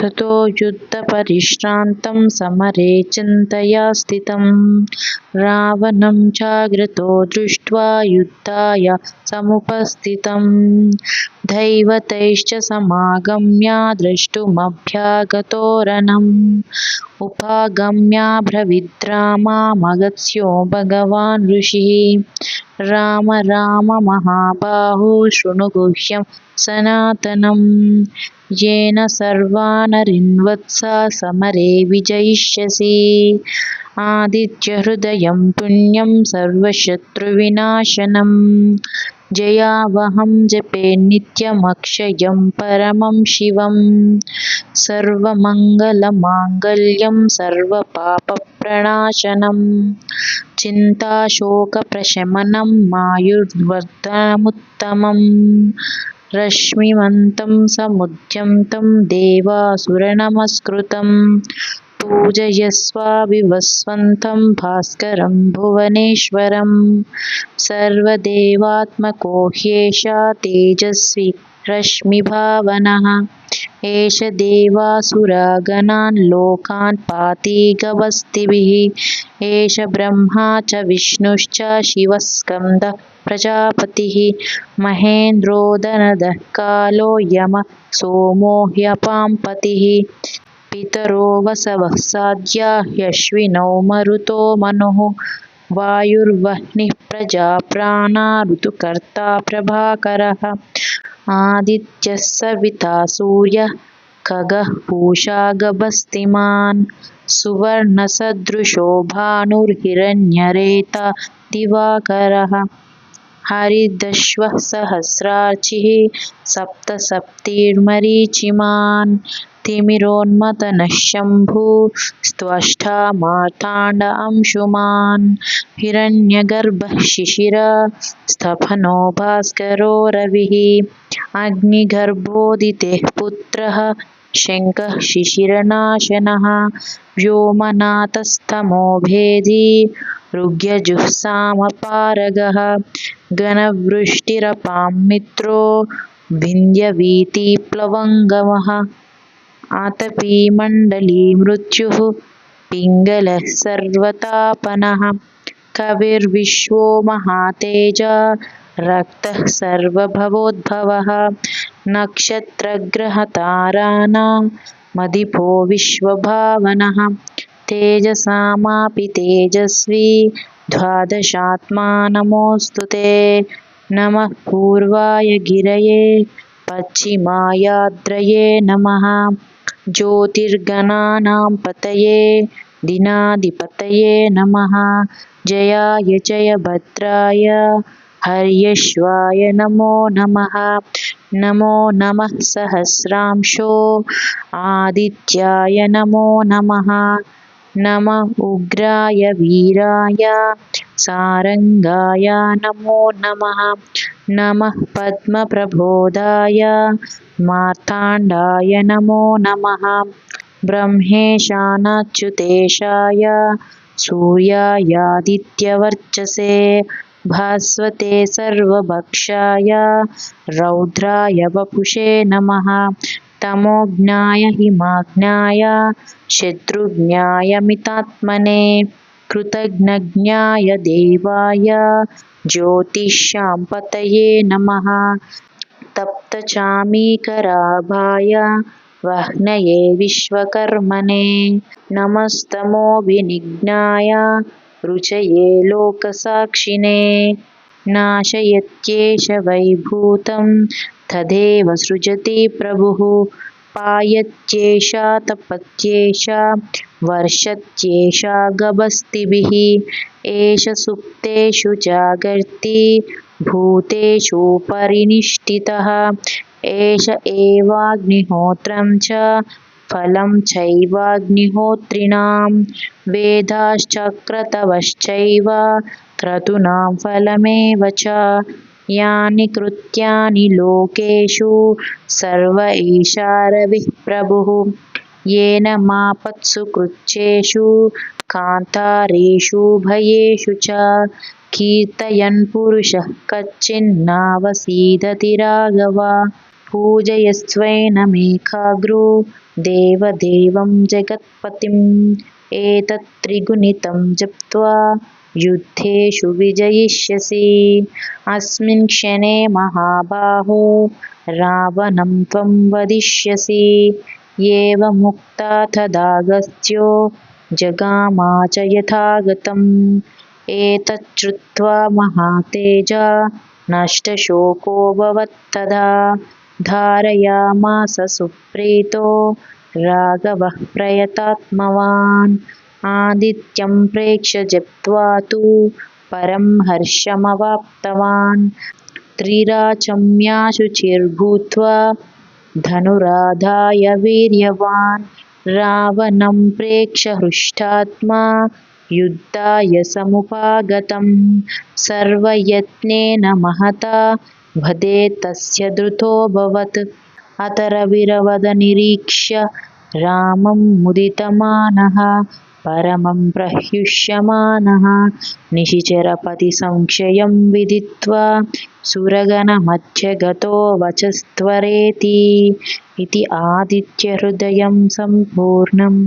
ततो युद्धपरिश्रान्तं समरे चिन्तया स्थितं रावणं चाग्रतो दृष्ट्वा युद्धाय समुपस्थितं दैवतैश्च समागम्य द्रष्टुमभ्यागतो रणम् उपागम्याब्रवीद्रामामगत्यो भगवान् ऋषिः राम राम महाबाहो शृणु गुह्यं सनातनम् येन सर्वानरीन् वत्सा समरे विजयिष्यसि आदित्यहृदयं पुण्यं सर्वशत्रुविनाशनम् जयावहं जपे नित्यमक्षयं परमं शिवं सर्वमङ्गलमाङ्गल्यं सर्वपापप्रणाशनं चिन्ताशोकप्रशमनं मायुर्वर्धनमुत्तमम् रश्मिमन्तं समुद्यन्तं देवासुरनमस्कृतं पूजयस्वाभिवस्वन्तं भास्करं भुवनेश्वरं सर्वदेवात्मको ह्येषा तेजस्वी रश्मिभावनः एष देवासुरगणान् लोकान् पाति गवस्तिभिः एष ब्रह्मा च विष्णुश्च शिवः स्कन्दः प्रजापतिः महेन्द्रोदनदः कालो यमः सोमो ह्यपां पतिः पितरो वसवः साध्या ह्यश्विनौ मरुतो मनुः वायुर्वह्निः प्रजाप्राणा ऋतुकर्ता प्रभाकरः आदित्यः सविता सूर्यः खगः पूषा गभस्तिमान् सुवर्णसदृशो भानुर्हिरण्यरेता दिवाकरः हरिदश्वः सहस्रार्चिः सप्तसप्तिर्मरीचिमान् तिमिरोन्मथनः शम्भुः त्वष्टा मार्ताण्ड अंशुमान् हिरण्यगर्भः शिशिरः स्थपनो भास्करो रविः अग्निगर्भोदितेः पुत्रः शङ्खः शिशिरनाशनः व्योमनाथस्तमो भेदी ऋग्यजुःसामपारगः घनवृष्टिरपां मित्रो विन्ध्यवीतिप्लवङ्गमः आतपी मण्डली मृत्युः पिङ्गलः सर्वतापनः कविर्विश्वो महातेजा रक्तः सर्वभवोद्भवः नक्षत्रग्रहताराणां मदिपो विश्वभावनः तेजसामापि तेजस्वी द्वादशात्मा नमोऽस्तु ते नमः पूर्वाय गिरये पश्चिमायाद्रये नमः ज्योतिर्गणानां पतये दिनाधिपतये नमः जयाय जय भद्राय हर्यश्वाय नमो नमः नमो नमः सहस्रांशो आदित्याय नमो नमः नम उग्राय वीराय सारंगाय नमो नमः नमः पद्मप्रबोधाय मार्ताण्डाय नमो नमः ब्रह्मेशानाच्युतेशाय सूर्यायादित्यवर्चसे भास्वते सर्वभक्षाय रौद्राय वपुषे नमः तमोज्ञाय हिमाज्ञाय शत्रुज्ञाय मितात्मने कृतघ्नज्ञाय देवाय ज्योतिषां पतये नमः तप्तचामीकराभाय वह्नये विश्वकर्मणे नमस्तमोभिनिघ्नाय रुचये लोकसाक्षिणे नाशयत्येष वैभूतं तदेव सृजति प्रभुः पायत्येषा तपत्येषा वर्षत्येषा गभस्तिभिः एष सुप्तेषु जागर्ति भूतेषु परिनिष्ठितः एष एवाग्निहोत्रं च फलं चैवाग्निहोत्रिणां वेदाश्चक्रतवश्चैव क्रतूनां फलमेव च यानि कृत्यानि लोकेषु सर्व एषा रविः प्रभुः येन मापत्सु कृच्छ्रेषु कान्तारेषु भयेषु च कीर्तयन् पुरुषः कच्चिन्नावसीदति राघव पूजयस्वैनमेकाग्रो देवदेवं जगत्पतिम् एतत् त्रिगुणितं जप्त्वा युद्धेषु विजयिष्यसि। अस्मिन् क्षणे महाबाहो रावणं त्वं वदिष्यसि। एवमुक्ता तदागस्त्यो जगामाच यथागतम्। एतच्छ्रुत्वा महातेजा नष्टशोकोऽभवत्तदा। धारयामास सुप्रीतो राघवः प्रयतात्मवान्। आदित्यं प्रेक्ष्य जप्त्वा तु परं हर्षमवाप्तवान्। त्रिराचम्याशुचिर्भूत्वा धनुराधाय वीर्यवान्। रावणं प्रेक्ष्य हृष्टात्मा युद्धाय समुपागतम्। सर्वयत्नेन महता वधे तस्य धृतोऽभवत्। अत रविरवदनिरीक्ष्य रामं मुदितमानः परमं प्रह्युष्यमानः। निशिचरपतिसंशयं विदित्वा सुरगणमध्यगतो वचस्त्वरेति। इति आदित्यहृदयं सम्पूर्णम्।